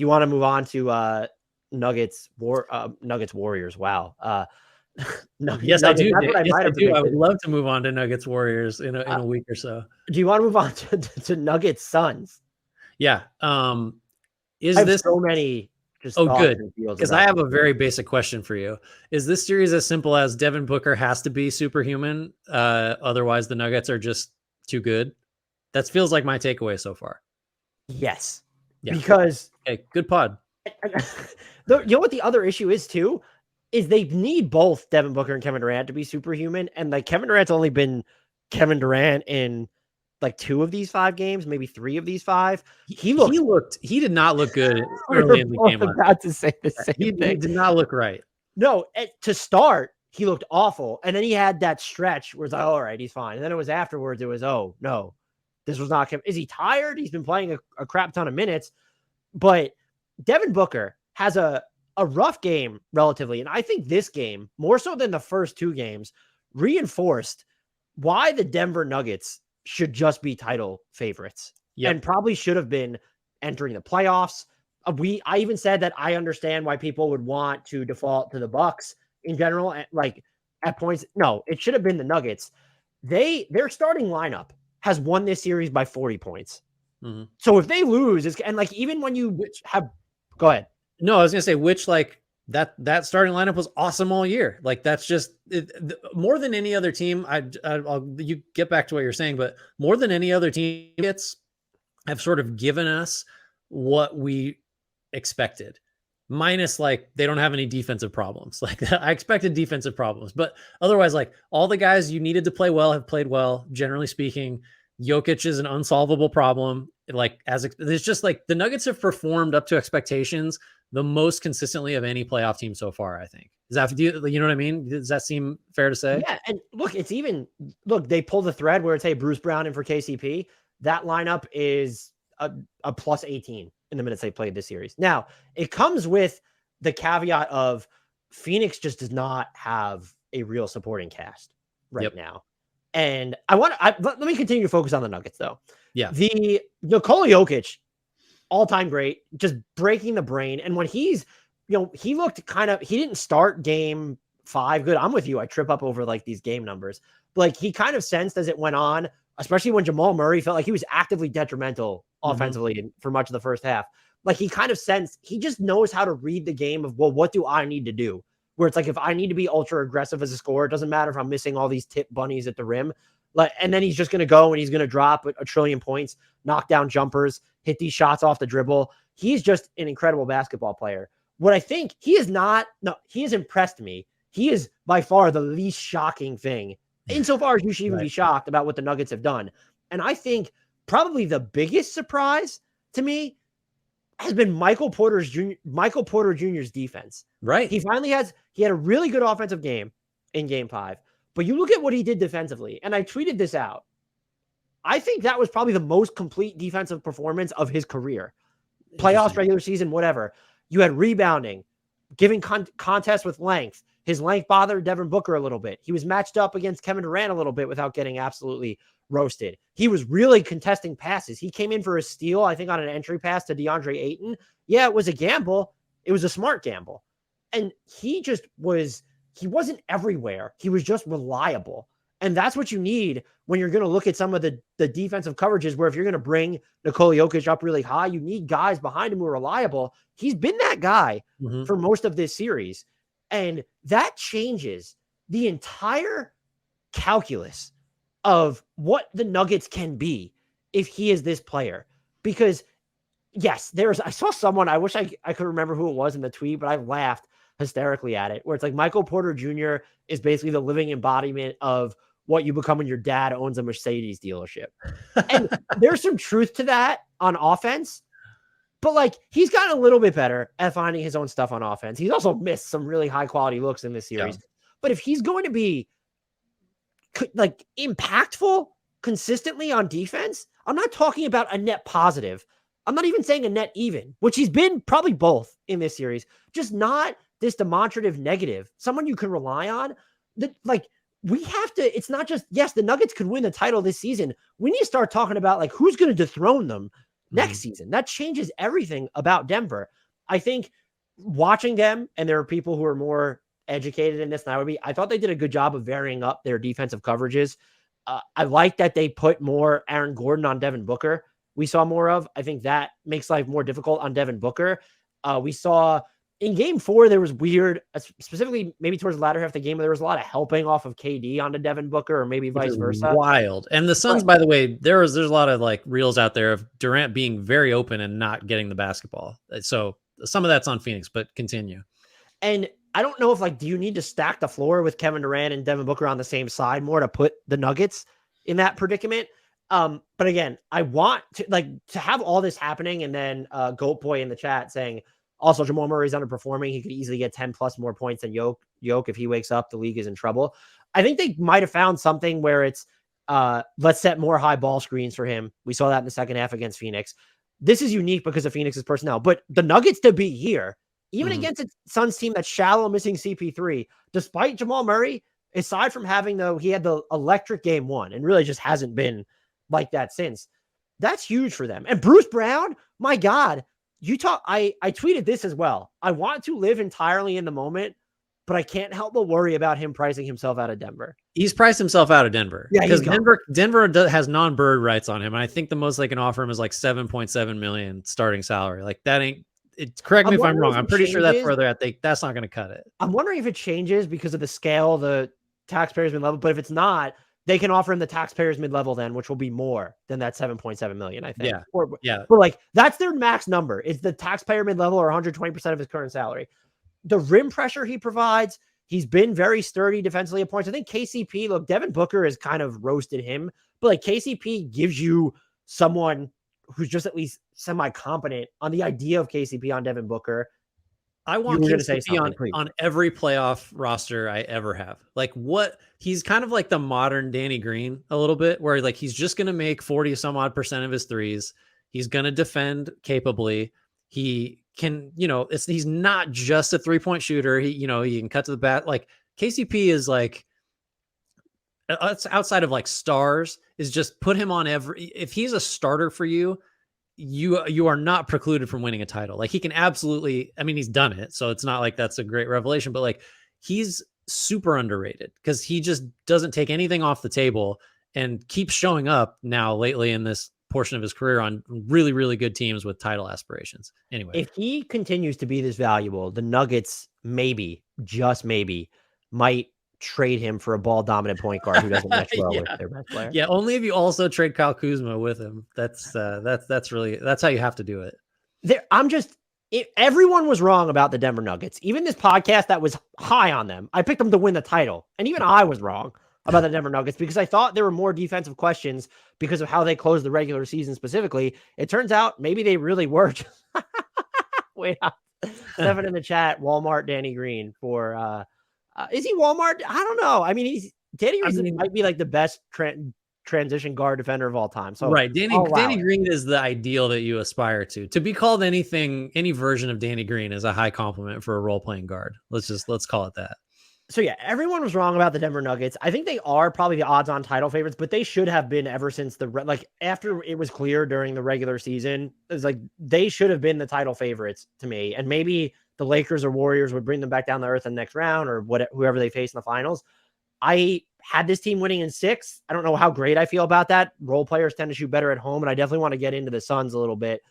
you want to move on to Nuggets Warriors? Wow. Yes, I do. That's what Yes, might I have do. I would predicted. love to move on to Nuggets Warriors in a week or so. Do you want to move on to Nuggets Suns? Yeah. I have so many just thoughts good, and feels because I have a very basic question for you. Is this series as simple as Devin Booker has to be superhuman? Otherwise, the Nuggets are just too good. That feels like my takeaway so far. Yes. Yeah. Because okay, good pod. You know what the other issue is too? Is they need both Devin Booker and Kevin Durant to be superhuman. And like Kevin Durant's only been Kevin Durant in like 2 of these 5 games, maybe 3 of these 5. He did not look good we early were in the both game. About to say the same He thing. did not look right. No, to start, he looked awful. And then he had that stretch where it's like, all right, he's fine. And then it was afterwards, it was, oh no, this was not Kevin. Is he tired? He's been playing a crap ton of minutes. But Devin Booker has a rough game relatively. And I think this game, more so than the first 2 games, reinforced why the Denver Nuggets should just be title favorites and probably should have been entering the playoffs. I even said that I understand why people would want to default to the Bucks in general. Like at points, no, it should have been the Nuggets. Their starting lineup has won this series by 40 points. Mm-hmm. So if they lose, and like even when you go ahead. No, I was gonna say that starting lineup was awesome all year. Like that's just more than any other team. You get back to what you're saying, but more than any other team, have sort of given us what we expected. Minus like they don't have any defensive problems. Like I expected defensive problems, but otherwise, like all the guys you needed to play well have played well. Generally speaking, Jokic is an unsolvable problem. Like it's just like the Nuggets have performed up to expectations the most consistently of any playoff team so far, I think. Is that, you know what I mean? Does that seem fair to say? Yeah. And look, they pull the thread where it's, hey, Bruce Brown in for KCP. That lineup is a plus 18 in the minutes they played this series. Now, it comes with the caveat of Phoenix just does not have a real supporting cast right now. And let me continue to focus on the Nuggets though. Yeah. The Nikola Jokic, all-time great, just breaking the brain. And when he looked he didn't start game 5 good. I'm with you. I trip up over like these game numbers. But like he kind of sensed as it went on, especially when Jamal Murray felt like he was actively detrimental offensively for much of the first half. Like he kind of sensed, he just knows how to read the game of, well, what do I need to do? Where it's like, if I need to be ultra aggressive as a scorer, it doesn't matter if I'm missing all these tip bunnies at the rim. Like, and then he's just going to go and he's going to drop a trillion points, knock down jumpers, hit these shots off the dribble. He's just an incredible basketball player. What I think he has impressed me. He is by far the least shocking thing insofar as you should even be shocked about what the Nuggets have done. And I think probably the biggest surprise to me has been Michael Porter Jr.'s defense. Right. He had a really good offensive game in game 5, but you look at what he did defensively, and I tweeted this out. I think that was probably the most complete defensive performance of his career. Playoffs, regular season, whatever. You had rebounding, giving contests with length. His length bothered Devin Booker a little bit. He was matched up against Kevin Durant a little bit without getting absolutely roasted. He was really contesting passes. He came in for a steal, I think, on an entry pass to DeAndre Ayton. Yeah, it was a gamble. It was a smart gamble. And he wasn't everywhere. He was just reliable. And that's what you need when you're going to look at some of the defensive coverages, where if you're going to bring Nikola Jokic up really high, you need guys behind him who are reliable. He's been that guy for most of this series. And that changes the entire calculus of what the Nuggets can be if he is this player. Because yes, I saw someone, I wish I could remember who it was in the tweet, but I laughed hysterically at it, where it's like Michael Porter Jr. is basically the living embodiment of what you become when your dad owns a Mercedes dealership. And there's some truth to that on offense, but like he's gotten a little bit better at finding his own stuff on offense. He's also missed some really high quality looks in this series. Yeah. But if he's going to be like impactful consistently on defense, I'm not talking about a net positive. I'm not even saying a net even, which he's been probably both in this series, just not this demonstrative negative, someone you can rely on. That like we have to, it's not just, yes, the Nuggets could win the title this season. We need to start talking about like who's going to dethrone them next season. That changes everything about Denver. I think watching them, and there are people who are more educated in this than I would be, I thought they did a good job of varying up their defensive coverages. I like that they put more Aaron Gordon on Devin Booker. We saw more of. I think that makes life more difficult on Devin Booker. We saw in game 4, there was weird, specifically maybe towards the latter half of the game, there was a lot of helping off of KD onto Devin Booker, or maybe vice versa. Wild. And the Suns, by the way, there's a lot of like reels out there of Durant being very open and not getting the basketball. So some of that's on Phoenix, but continue. And I don't know if, like, do you need to stack the floor with Kevin Durant and Devin Booker on the same side more to put the Nuggets in that predicament? But again, I want to have all this happening, and then Goat Boy in the chat saying also Jamal Murray's underperforming. He could easily get 10 plus more points than Yoke. If he wakes up, the league is in trouble. I think they might have found something where it's let's set more high ball screens for him. We saw that in the second half against Phoenix. This is unique because of Phoenix's personnel, but the Nuggets to be here, even against a Suns team that's shallow, missing CP3, despite Jamal Murray, aside from having he had the electric game 1 and really just hasn't been like that since. That's huge for them. And Bruce Brown, my God, I tweeted this as well. I want to live entirely in the moment, but I can't help but worry about him pricing himself out of Denver. He's priced himself out of Denver. Yeah, because Denver has non-bird rights on him. And I think the most they can offer him is like 7.7 million starting salary. Like that ain't it. Correct me if I'm wrong. I'm pretty sure that's where they're at. That's not going to cut it. I'm wondering if it changes because of the scale, the taxpayers mid-level, but if it's not, they can offer him the taxpayers mid-level then, which will be more than that 7.7 million, I think. Yeah. But like, that's their max number. It's the taxpayer mid-level or 120% of his current salary. The rim pressure he provides, he's been very sturdy defensively at points. I think KCP, look, Devin Booker has kind of roasted him, but like KCP gives you someone who's just at least semi-competent on the idea of KCP on Devin Booker. I want KCP on every playoff roster I ever have. Like he's kind of like the modern Danny Green a little bit, where like he's just going to make 40 some odd % of his threes. He's going to defend capably. He can, he's not just a 3-point shooter. He can cut to the bat. Like KCP is like, outside of like stars, is just put him on if he's a starter for you, you are not precluded from winning a title. Like he can absolutely, I mean, he's done it. So it's not like that's a great revelation, but like he's super underrated because he just doesn't take anything off the table and keeps showing up now lately in this portion of his career on really, really good teams with title aspirations. Anyway, if he continues to be this valuable, the Nuggets maybe, just maybe, might trade him for a ball dominant point guard who doesn't match well with their best player. Yeah, only if you also trade Kyle Kuzma with him. That's how you have to do it. Everyone was wrong about the Denver Nuggets. Even this podcast that was high on them, I picked them to win the title, and even I was wrong about the Denver Nuggets because I thought there were more defensive questions because of how they closed the regular season specifically. It turns out maybe they really were. Wait, Stephen in the chat, Walmart Danny Green for is he Walmart? I don't know. I mean, Danny Green might be like the best transition guard defender of all time. So right, Danny Green is the ideal that you aspire to. To be called anything, any version of Danny Green is a high compliment for a role playing guard. Let's call it that. So yeah, everyone was wrong about the Denver Nuggets. I think they are probably the odds-on title favorites, but they should have been ever since after it was clear during the regular season. It's like they should have been the title favorites to me, and maybe the Lakers or Warriors would bring them back down to earth in the next round, or whoever they face in the finals. I had this team winning in 6. I don't know how great I feel about that. Role players tend to shoot better at home, and I definitely want to get into the Suns a little bit.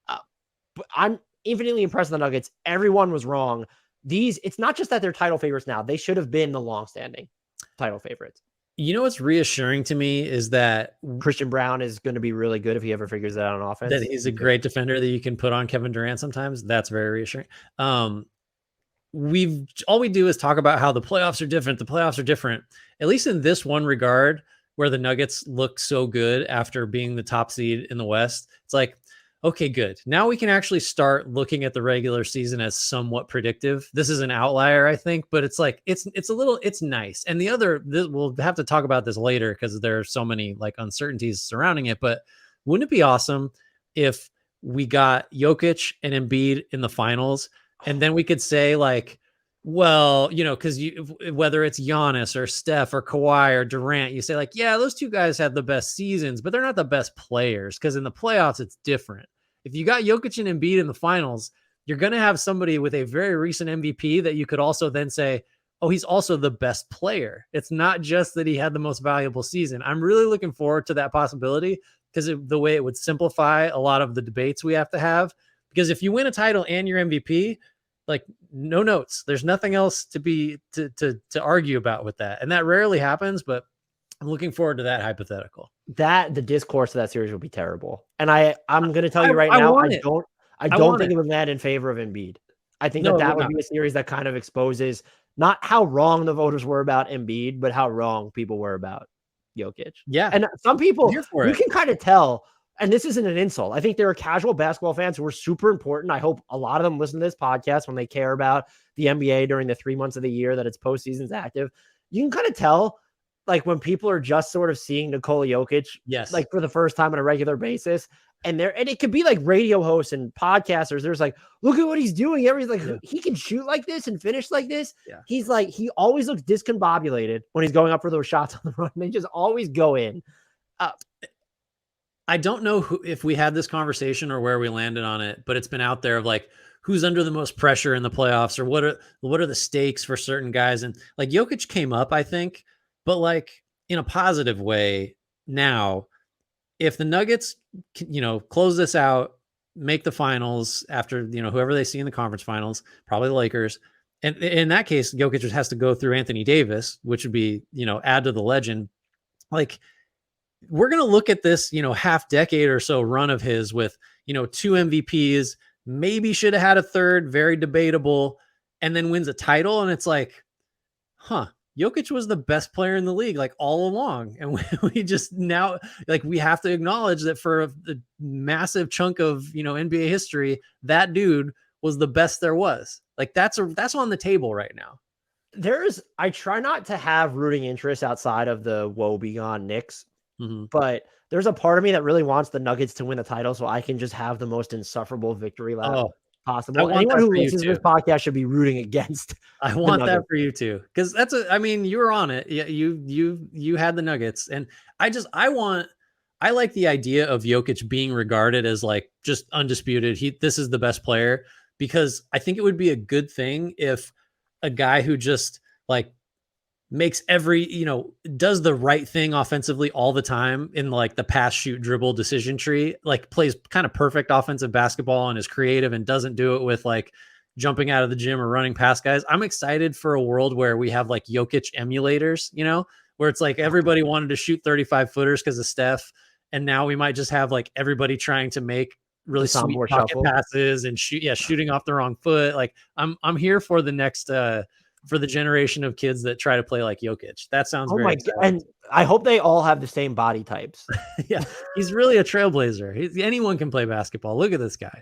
But I'm infinitely impressed with the Nuggets. Everyone was wrong. It's not just that they're title favorites now. They should have been the long-standing title favorites. You know what's reassuring to me is that Christian Brown is going to be really good if he ever figures that out on offense. That he's a great defender that you can put on Kevin Durant sometimes. That's very reassuring. All we do is talk about how the playoffs are different. The playoffs are different, at least in this one regard, where the Nuggets look so good after being the top seed in the West. It's like, okay, good. Now we can actually start looking at the regular season as somewhat predictive. This is an outlier, I think, but it's like, it's nice. And we'll have to talk about this later because there are so many like uncertainties surrounding it, but wouldn't it be awesome if we got Jokic and Embiid in the finals and then we could say like, well, because whether it's Giannis or Steph or Kawhi or Durant, you say like, yeah, those two guys have the best seasons, but they're not the best players because in the playoffs it's different. if you got Jokic and Embiid in the finals, you're going to have somebody with a very recent MVP that you could also then say, oh, he's also the best player. It's not just that he had the most valuable season. I'm really looking forward to that possibility because the way it would simplify a lot of the debates we have to have. Because if you win a title and you're MVP, like no notes, there's nothing else to be to argue about with that. And that rarely happens, but I'm looking forward to that hypothetical. That the discourse of that series will be terrible. And I'm going to tell you right now, I don't think it would land in favor of Embiid. I think that would be a series that kind of exposes not how wrong the voters were about Embiid, but how wrong people were about Jokic. Yeah. And some people, you can kind of tell, and this isn't an insult. I think there are casual basketball fans who are super important. I hope a lot of them listen to this podcast when they care about the NBA during the 3 months of the year that its postseason's active. You can kind of tell, like, when people are just sort of seeing Nikola Jokic, like for the first time on a regular basis, and it could be like radio hosts and podcasters. There's like, look at what he's doing. Everybody's like, he can shoot like this and finish like this. Yeah. He's like, he always looks discombobulated when he's going up for those shots on the run. They just always go in. I don't know if we had this conversation or where we landed on it, but it's been out there of like, who's under the most pressure in the playoffs, or what are the stakes for certain guys. And like Jokic came up, I think, but like in a positive way now, if the Nuggets, close this out, make the finals after, whoever they see in the conference finals, probably the Lakers. And in that case, Jokic just has to go through Anthony Davis, which would be, add to the legend. Like, we're going to look at this, half decade or so run of his with, 2 MVPs, maybe should have had a third, very debatable, and then wins a title. And it's like, Jokic was the best player in the league, like all along. And we just now, like, we have to acknowledge that for a massive chunk of, NBA history, that dude was the best there was. Like that's on the table right now. I try not to have rooting interest outside of the woe begone Knicks, but there's a part of me that really wants the Nuggets to win the title so I can just have the most insufferable victory lap possible. Anyone who listens to this podcast should be rooting against. I want that for you too, because you were on it. Yeah, you had the Nuggets, and I like the idea of Jokic being regarded as like just undisputed. This is the best player, because I think it would be a good thing if a guy who just like makes does the right thing offensively all the time in like the pass, shoot, dribble decision tree, like plays kind of perfect offensive basketball and is creative and doesn't do it with like jumping out of the gym or running past guys. I'm excited for a world where we have like Jokic emulators, where it's like everybody wanted to shoot 35 footers because of Steph. And now we might just have like everybody trying to make really sweet pocket passes and shooting off the wrong foot. Like I'm here for the next, for the generation of kids that try to play like Jokic. That sounds very exciting. And I hope they all have the same body types. Yeah, he's really a trailblazer. Anyone can play basketball. Look at this guy.